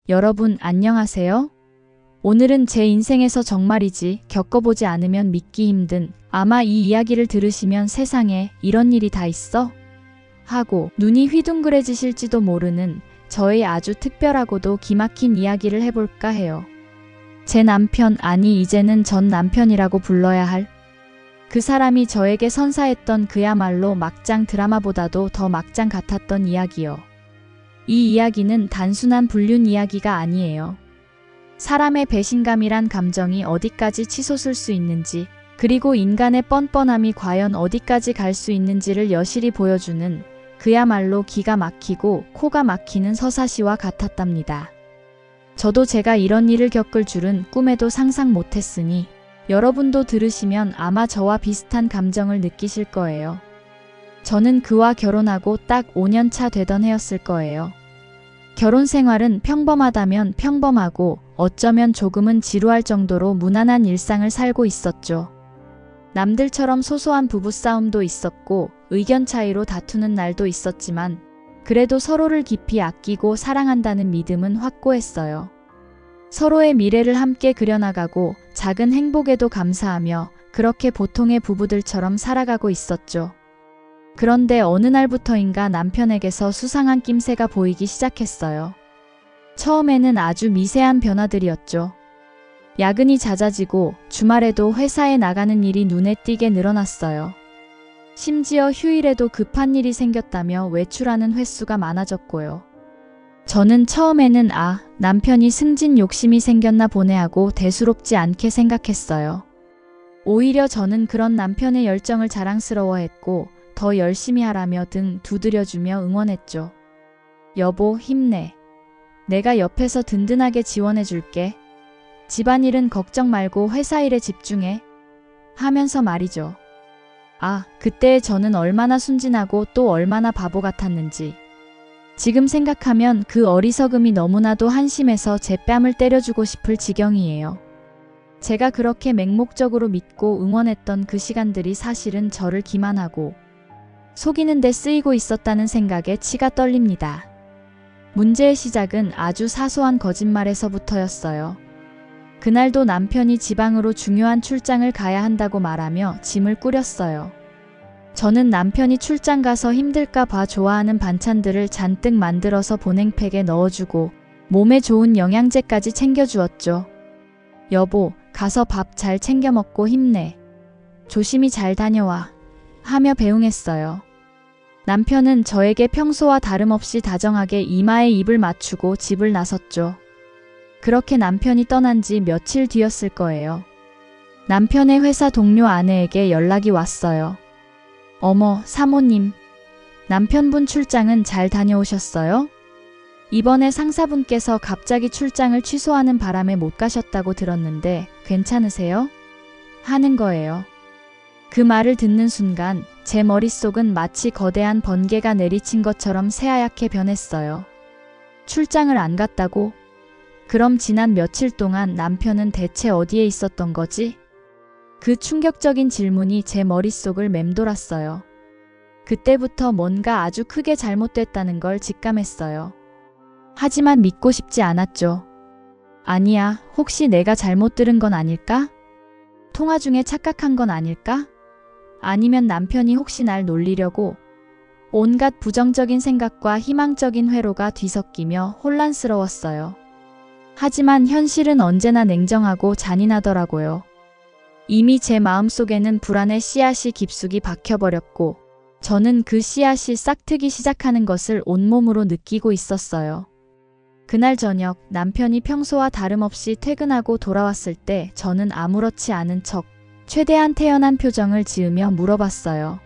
여러분 안녕하세요? 오늘은 제 인생에서 정말이지 겪어보지 않으면 믿기 힘든 아마 이 이야기를 들으시면 세상에 이런 일이 다 있어? 하고 눈이 휘둥그레지실지도 모르는 저의 아주 특별하고도 기막힌 이야기를 해볼까 해요. 제 남편, 아니 이제는 전 남편이라고 불러야 할 그 사람이 저에게 선사했던 그야말로 막장 드라마보다도 더 막장 같았던 이야기요. 이 이야기는 단순한 불륜 이야기가 아니에요. 사람의 배신감이란 감정이 어디까지 치솟을 수 있는지, 그리고 인간의 뻔뻔함이 과연 어디까지 갈 수 있는지를 여실히 보여주는 그야말로 기가 막히고 코가 막히는 서사시와 같았답니다. 저도 제가 이런 일을 겪을 줄은 꿈에도 상상 못했으니 여러분도 들으시면 아마 저와 비슷한 감정을 느끼실 거예요. 저는 그와 결혼하고 딱 5년 차 되던 해였을 거예요. 결혼 생활은 평범하다면 평범하고 어쩌면 조금은 지루할 정도로 무난한 일상을 살고 있었죠. 남들처럼 소소한 부부싸움도 있었고 의견 차이로 다투는 날도 있었지만 그래도 서로를 깊이 아끼고 사랑한다는 믿음은 확고했어요. 서로의 미래를 함께 그려나가고 작은 행복에도 감사하며 그렇게 보통의 부부들처럼 살아가고 있었죠. 그런데 어느 날부터인가 남편에게서 수상한 낌새가 보이기 시작했어요. 처음에는 아주 미세한 변화들이었죠. 야근이 잦아지고 주말에도 회사에 나가는 일이 눈에 띄게 늘어났어요. 심지어 휴일에도 급한 일이 생겼다며 외출하는 횟수가 많아졌고요. 저는 처음에는 남편이 승진 욕심이 생겼나 보네 하고 대수롭지 않게 생각했어요. 오히려 저는 그런 남편의 열정을 자랑스러워했고 더 열심히 하라며 등 두드려주며 응원했죠. 여보, 힘내. 내가 옆에서 든든하게 지원해줄게. 집안일은 걱정 말고 회사 일에 집중해. 하면서 말이죠. 그때 저는 얼마나 순진하고 또 얼마나 바보 같았는지. 지금 생각하면 그 어리석음이 너무나도 한심해서 제 뺨을 때려주고 싶을 지경이에요. 제가 그렇게 맹목적으로 믿고 응원했던 그 시간들이 사실은 저를 기만하고 속이는 데 쓰이고 있었다는 생각에 치가 떨립니다. 문제의 시작은 아주 사소한 거짓말에서부터였어요. 그날도 남편이 지방으로 중요한 출장을 가야 한다고 말하며 짐을 꾸렸어요. 저는 남편이 출장 가서 힘들까 봐 좋아하는 반찬들을 잔뜩 만들어서 보냉팩에 넣어주고 몸에 좋은 영양제까지 챙겨주었죠. 여보, 가서 밥 잘 챙겨 먹고 힘내. 조심히 잘 다녀와. 하며 배웅했어요. 남편은 저에게 평소와 다름없이 다정하게 이마에 입을 맞추고 집을 나섰죠. 그렇게 남편이 떠난 지 며칠 뒤였을 거예요. 남편의 회사 동료 아내에게 연락이 왔어요. 어머, 사모님. 남편분 출장은 잘 다녀오셨어요? 이번에 상사분께서 갑자기 출장을 취소하는 바람에 못 가셨다고 들었는데 괜찮으세요? 하는 거예요. 그 말을 듣는 순간 제 머릿속은 마치 거대한 번개가 내리친 것처럼 새하얗게 변했어요. 출장을 안 갔다고? 그럼 지난 며칠 동안 남편은 대체 어디에 있었던 거지? 그 충격적인 질문이 제 머릿속을 맴돌았어요. 그때부터 뭔가 아주 크게 잘못됐다는 걸 직감했어요. 하지만 믿고 싶지 않았죠. 아니야, 혹시 내가 잘못 들은 건 아닐까? 통화 중에 착각한 건 아닐까? 아니면 남편이 혹시 날 놀리려고? 온갖 부정적인 생각과 희망적인 회로가 뒤섞이며 혼란스러웠어요. 하지만 현실은 언제나 냉정하고 잔인하더라고요. 이미 제 마음속에는 불안의 씨앗이 깊숙이 박혀버렸고 저는 그 씨앗이 싹트기 시작하는 것을 온몸으로 느끼고 있었어요. 그날 저녁 남편이 평소와 다름없이 퇴근하고 돌아왔을 때 저는 아무렇지 않은 척 최대한 태연한 표정을 지으며 물어봤어요.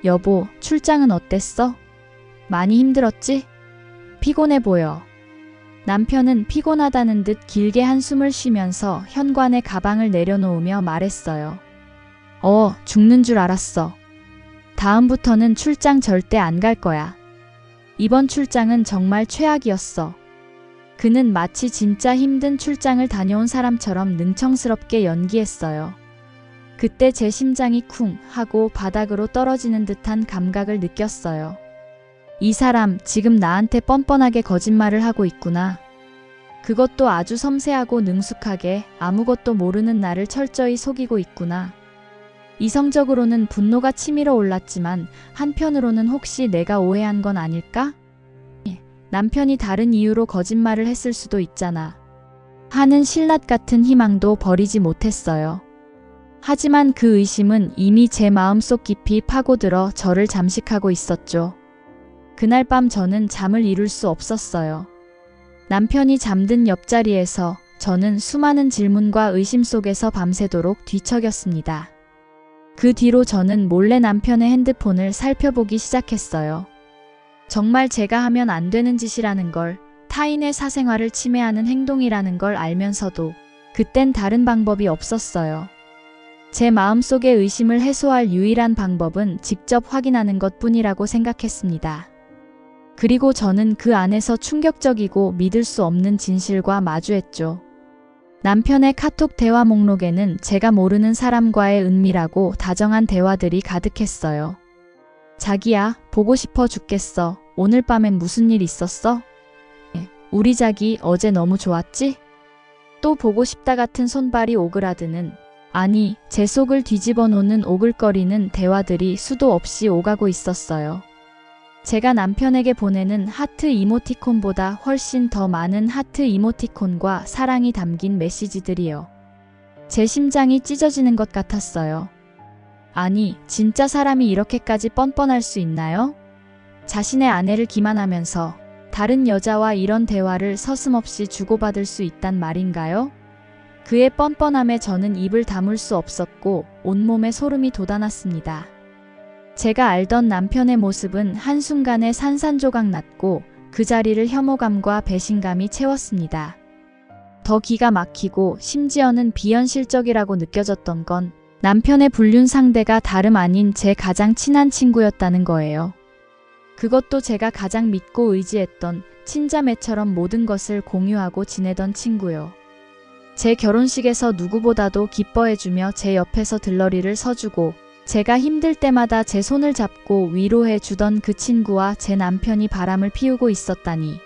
여보, 출장은 어땠어? 많이 힘들었지? 피곤해 보여. 남편은 피곤하다는 듯 길게 한숨을 쉬면서 현관에 가방을 내려놓으며 말했어요. 죽는 줄 알았어. 다음부터는 출장 절대 안 갈 거야. 이번 출장은 정말 최악이었어. 그는 마치 진짜 힘든 출장을 다녀온 사람처럼 능청스럽게 연기했어요. 그때 제 심장이 쿵 하고 바닥으로 떨어지는 듯한 감각을 느꼈어요. 이 사람 지금 나한테 뻔뻔하게 거짓말을 하고 있구나. 그것도 아주 섬세하고 능숙하게 아무것도 모르는 나를 철저히 속이고 있구나. 이성적으로는 분노가 치밀어 올랐지만 한편으로는 혹시 내가 오해한 건 아닐까? 남편이 다른 이유로 거짓말을 했을 수도 있잖아. 하는 신라 같은 희망도 버리지 못했어요. 하지만 그 의심은 이미 제 마음속 깊이 파고들어 저를 잠식하고 있었죠. 그날 밤 저는 잠을 이룰 수 없었어요. 남편이 잠든 옆자리에서 저는 수많은 질문과 의심 속에서 밤새도록 뒤척였습니다. 그 뒤로 저는 몰래 남편의 핸드폰을 살펴보기 시작했어요. 정말 제가 하면 안 되는 짓이라는 걸, 타인의 사생활을 침해하는 행동이라는 걸 알면서도 그땐 다른 방법이 없었어요. 제 마음속의 의심을 해소할 유일한 방법은 직접 확인하는 것뿐이라고 생각했습니다. 그리고 저는 그 안에서 충격적이고 믿을 수 없는 진실과 마주했죠. 남편의 카톡 대화 목록에는 제가 모르는 사람과의 은밀하고 다정한 대화들이 가득했어요. 자기야, 보고 싶어 죽겠어. 오늘 밤엔 무슨 일 있었어? 우리 자기 어제 너무 좋았지? 또 보고 싶다 같은 손발이 오그라드는, 아니, 제 속을 뒤집어 놓는 오글거리는 대화들이 수도 없이 오가고 있었어요. 제가 남편에게 보내는 하트 이모티콘보다 훨씬 더 많은 하트 이모티콘과 사랑이 담긴 메시지들이요. 제 심장이 찢어지는 것 같았어요. 아니, 진짜 사람이 이렇게까지 뻔뻔할 수 있나요? 자신의 아내를 기만하면서 다른 여자와 이런 대화를 서슴없이 주고받을 수 있단 말인가요? 그의 뻔뻔함에 저는 입을 다물 수 없었고 온몸에 소름이 돋아났습니다. 제가 알던 남편의 모습은 한순간에 산산조각 났고 그 자리를 혐오감과 배신감이 채웠습니다. 더 기가 막히고 심지어는 비현실적이라고 느껴졌던 건 남편의 불륜 상대가 다름 아닌 제 가장 친한 친구였다는 거예요. 그것도 제가 가장 믿고 의지했던 친자매처럼 모든 것을 공유하고 지내던 친구요. 제 결혼식에서 누구보다도 기뻐해주며 제 옆에서 들러리를 서주고 제가 힘들 때마다 제 손을 잡고 위로해 주던 그 친구와 제 남편이 바람을 피우고 있었다니.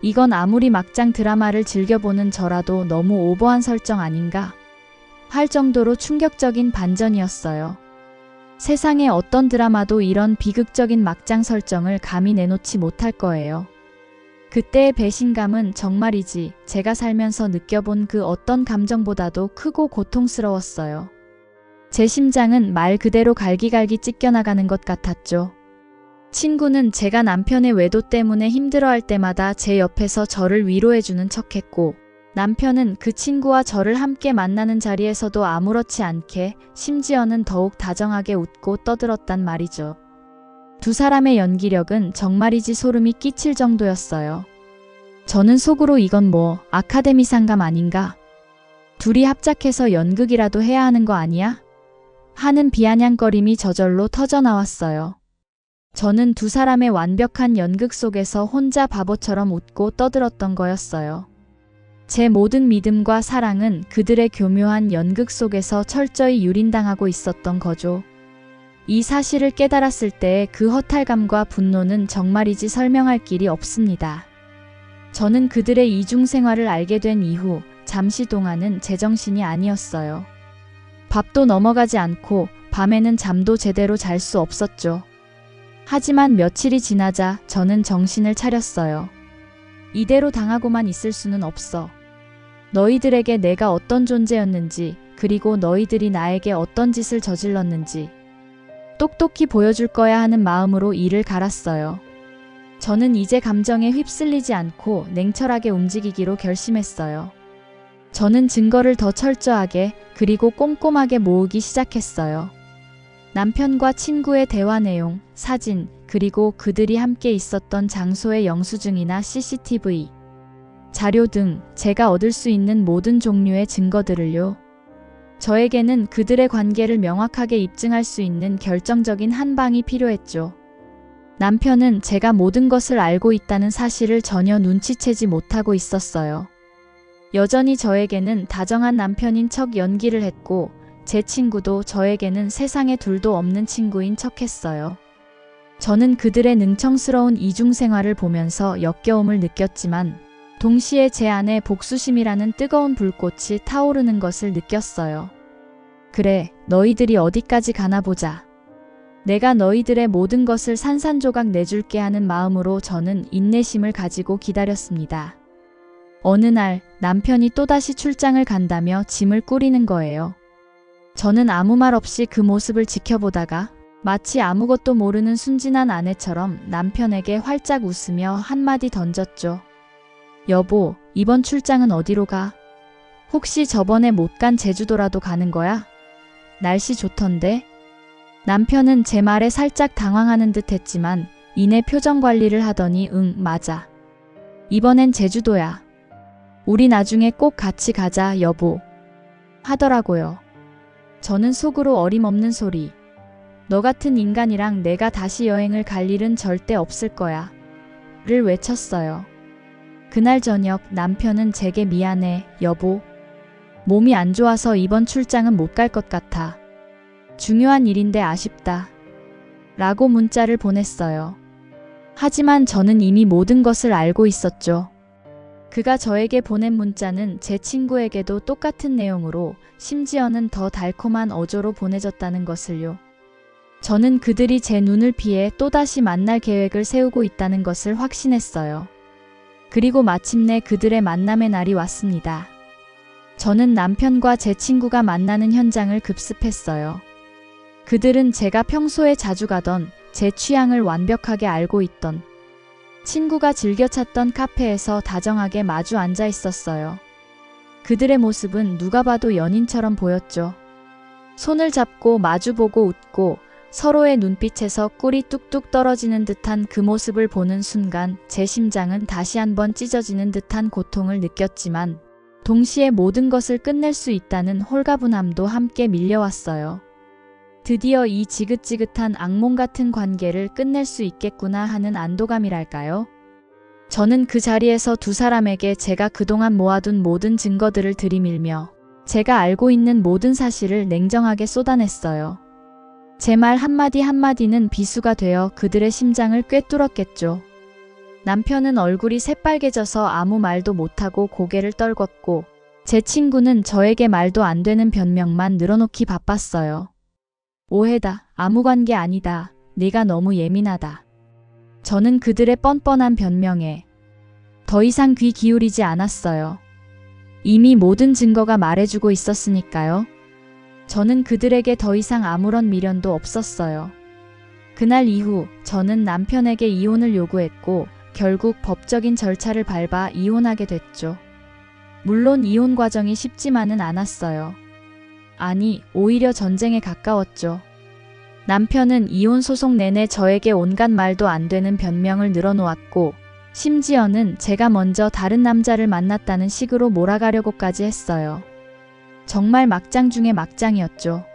이건 아무리 막장 드라마를 즐겨보는 저라도 너무 오버한 설정 아닌가 할 정도로 충격적인 반전이었어요. 세상에 어떤 드라마도 이런 비극적인 막장 설정을 감히 내놓지 못할 거예요. 그때의 배신감은 정말이지 제가 살면서 느껴본 그 어떤 감정보다도 크고 고통스러웠어요. 제 심장은 말 그대로 갈기갈기 찢겨나가는 것 같았죠. 친구는 제가 남편의 외도 때문에 힘들어할 때마다 제 옆에서 저를 위로해주는 척했고 남편은 그 친구와 저를 함께 만나는 자리에서도 아무렇지 않게 심지어는 더욱 다정하게 웃고 떠들었단 말이죠. 두 사람의 연기력은 정말이지 소름이 끼칠 정도였어요. 저는 속으로 이건 뭐 아카데미 상감 아닌가? 둘이 합작해서 연극이라도 해야 하는 거 아니야? 하는 비아냥거림이 저절로 터져나왔어요. 저는 두 사람의 완벽한 연극 속에서 혼자 바보처럼 웃고 떠들었던 거였어요. 제 모든 믿음과 사랑은 그들의 교묘한 연극 속에서 철저히 유린당하고 있었던 거죠. 이 사실을 깨달았을 때의 그 허탈감과 분노는 정말이지 설명할 길이 없습니다. 저는 그들의 이중생활을 알게 된 이후 잠시 동안은 제정신이 아니었어요. 밥도 넘어가지 않고 밤에는 잠도 제대로 잘 수 없었죠. 하지만 며칠이 지나자 저는 정신을 차렸어요. 이대로 당하고만 있을 수는 없어. 너희들에게 내가 어떤 존재였는지, 그리고 너희들이 나에게 어떤 짓을 저질렀는지 똑똑히 보여줄 거야 하는 마음으로 이를 갈았어요. 저는 이제 감정에 휩쓸리지 않고 냉철하게 움직이기로 결심했어요. 저는 증거를 더 철저하게 그리고 꼼꼼하게 모으기 시작했어요. 남편과 친구의 대화 내용, 사진, 그리고 그들이 함께 있었던 장소의 영수증이나 CCTV, 자료 등 제가 얻을 수 있는 모든 종류의 증거들을요. 저에게는 그들의 관계를 명확하게 입증할 수 있는 결정적인 한 방이 필요했죠. 남편은 제가 모든 것을 알고 있다는 사실을 전혀 눈치채지 못하고 있었어요. 여전히 저에게는 다정한 남편인 척 연기를 했고 제 친구도 저에게는 세상에 둘도 없는 친구인 척했어요. 저는 그들의 능청스러운 이중생활을 보면서 역겨움을 느꼈지만 동시에 제 안에 복수심이라는 뜨거운 불꽃이 타오르는 것을 느꼈어요. 그래, 너희들이 어디까지 가나 보자. 내가 너희들의 모든 것을 산산조각 내줄게 하는 마음으로 저는 인내심을 가지고 기다렸습니다. 어느 날 남편이 또다시 출장을 간다며 짐을 꾸리는 거예요. 저는 아무 말 없이 그 모습을 지켜보다가 마치 아무것도 모르는 순진한 아내처럼 남편에게 활짝 웃으며 한마디 던졌죠. 여보, 이번 출장은 어디로 가? 혹시 저번에 못 간 제주도라도 가는 거야? 날씨 좋던데? 남편은 제 말에 살짝 당황하는 듯 했지만 이내 표정 관리를 하더니 응, 맞아. 이번엔 제주도야. 우리 나중에 꼭 같이 가자, 여보. 하더라고요. 저는 속으로 어림없는 소리. 너 같은 인간이랑 내가 다시 여행을 갈 일은 절대 없을 거야. 를 외쳤어요. 그날 저녁 남편은 제게 미안해, 여보. 몸이 안 좋아서 이번 출장은 못 갈 것 같아. 중요한 일인데 아쉽다. 라고 문자를 보냈어요. 하지만 저는 이미 모든 것을 알고 있었죠. 그가 저에게 보낸 문자는 제 친구에게도 똑같은 내용으로 심지어는 더 달콤한 어조로 보내졌다는 것을요. 저는 그들이 제 눈을 피해 또다시 만날 계획을 세우고 있다는 것을 확신했어요. 그리고 마침내 그들의 만남의 날이 왔습니다. 저는 남편과 제 친구가 만나는 현장을 급습했어요. 그들은 제가 평소에 자주 가던 제 취향을 완벽하게 알고 있던 친구가 즐겨 찾던 카페에서 다정하게 마주 앉아 있었어요. 그들의 모습은 누가 봐도 연인처럼 보였죠. 손을 잡고 마주보고 웃고 서로의 눈빛에서 꿀이 뚝뚝 떨어지는 듯한 그 모습을 보는 순간 제 심장은 다시 한번 찢어지는 듯한 고통을 느꼈지만 동시에 모든 것을 끝낼 수 있다는 홀가분함도 함께 밀려왔어요. 드디어 이 지긋지긋한 악몽 같은 관계를 끝낼 수 있겠구나 하는 안도감이랄까요? 저는 그 자리에서 두 사람에게 제가 그동안 모아둔 모든 증거들을 들이밀며 제가 알고 있는 모든 사실을 냉정하게 쏟아냈어요. 제 말 한마디 한마디는 비수가 되어 그들의 심장을 꿰뚫었겠죠. 남편은 얼굴이 새빨개져서 아무 말도 못하고 고개를 떨궜고 제 친구는 저에게 말도 안 되는 변명만 늘어놓기 바빴어요. 오해다. 아무 관계 아니다. 네가 너무 예민하다. 저는 그들의 뻔뻔한 변명에 더 이상 귀 기울이지 않았어요. 이미 모든 증거가 말해주고 있었으니까요. 저는 그들에게 더 이상 아무런 미련도 없었어요. 그날 이후 저는 남편에게 이혼을 요구했고 결국 법적인 절차를 밟아 이혼하게 됐죠. 물론 이혼 과정이 쉽지만은 않았어요. 아니, 오히려 전쟁에 가까웠죠. 남편은 이혼 소송 내내 저에게 온갖 말도 안 되는 변명을 늘어놓았고 심지어는 제가 먼저 다른 남자를 만났다는 식으로 몰아가려고까지 했어요. 정말 막장 중에 막장이었죠.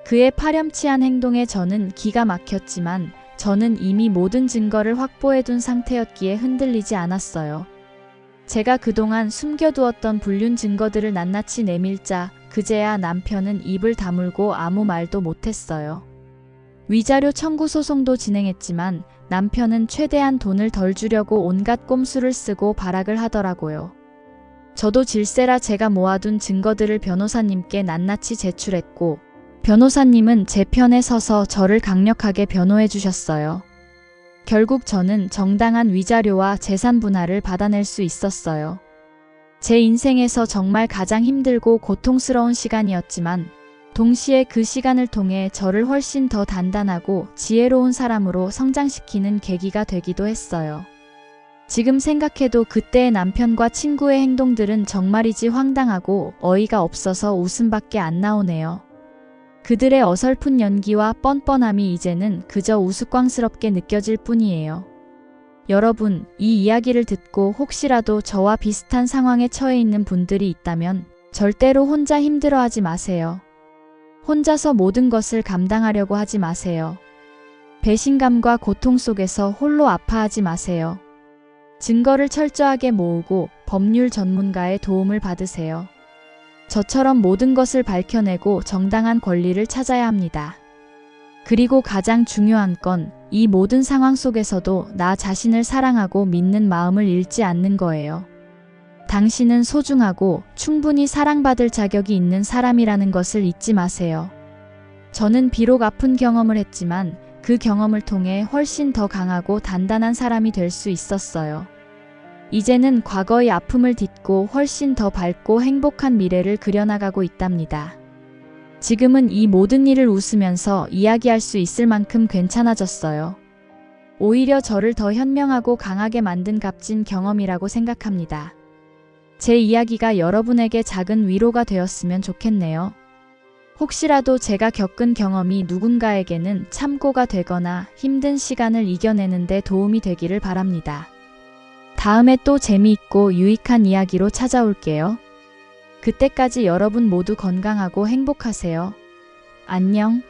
그의 파렴치한 행동에 저는 기가 막혔지만 저는 이미 모든 증거를 확보해둔 상태였기에 흔들리지 않았어요. 제가 그동안 숨겨두었던 불륜 증거들을 낱낱이 내밀자 그제야 남편은 입을 다물고 아무 말도 못했어요. 위자료 청구 소송도 진행했지만 남편은 최대한 돈을 덜 주려고 온갖 꼼수를 쓰고 발악을 하더라고요. 저도 질세라 제가 모아둔 증거들을 변호사님께 낱낱이 제출했고 변호사님은 제 편에 서서 저를 강력하게 변호해 주셨어요. 결국 저는 정당한 위자료와 재산 분할을 받아낼 수 있었어요. 제 인생에서 정말 가장 힘들고 고통스러운 시간이었지만 동시에 그 시간을 통해 저를 훨씬 더 단단하고 지혜로운 사람으로 성장시키는 계기가 되기도 했어요. 지금 생각해도 그때의 남편과 친구의 행동들은 정말이지 황당하고 어이가 없어서 웃음밖에 안 나오네요. 그들의 어설픈 연기와 뻔뻔함이 이제는 그저 우스꽝스럽게 느껴질 뿐이에요. 여러분, 이 이야기를 듣고 혹시라도 저와 비슷한 상황에 처해 있는 분들이 있다면 절대로 혼자 힘들어하지 마세요. 혼자서 모든 것을 감당하려고 하지 마세요. 배신감과 고통 속에서 홀로 아파하지 마세요. 증거를 철저하게 모으고 법률 전문가의 도움을 받으세요. 저처럼 모든 것을 밝혀내고 정당한 권리를 찾아야 합니다. 그리고 가장 중요한 건 이 모든 상황 속에서도 나 자신을 사랑하고 믿는 마음을 잃지 않는 거예요. 당신은 소중하고 충분히 사랑받을 자격이 있는 사람이라는 것을 잊지 마세요. 저는 비록 아픈 경험을 했지만 그 경험을 통해 훨씬 더 강하고 단단한 사람이 될 수 있었어요. 이제는 과거의 아픔을 딛고 훨씬 더 밝고 행복한 미래를 그려나가고 있답니다. 지금은 이 모든 일을 웃으면서 이야기할 수 있을 만큼 괜찮아졌어요. 오히려 저를 더 현명하고 강하게 만든 값진 경험이라고 생각합니다. 제 이야기가 여러분에게 작은 위로가 되었으면 좋겠네요. 혹시라도 제가 겪은 경험이 누군가에게는 참고가 되거나 힘든 시간을 이겨내는 데 도움이 되기를 바랍니다. 다음에 또 재미있고 유익한 이야기로 찾아올게요. 그때까지 여러분 모두 건강하고 행복하세요. 안녕.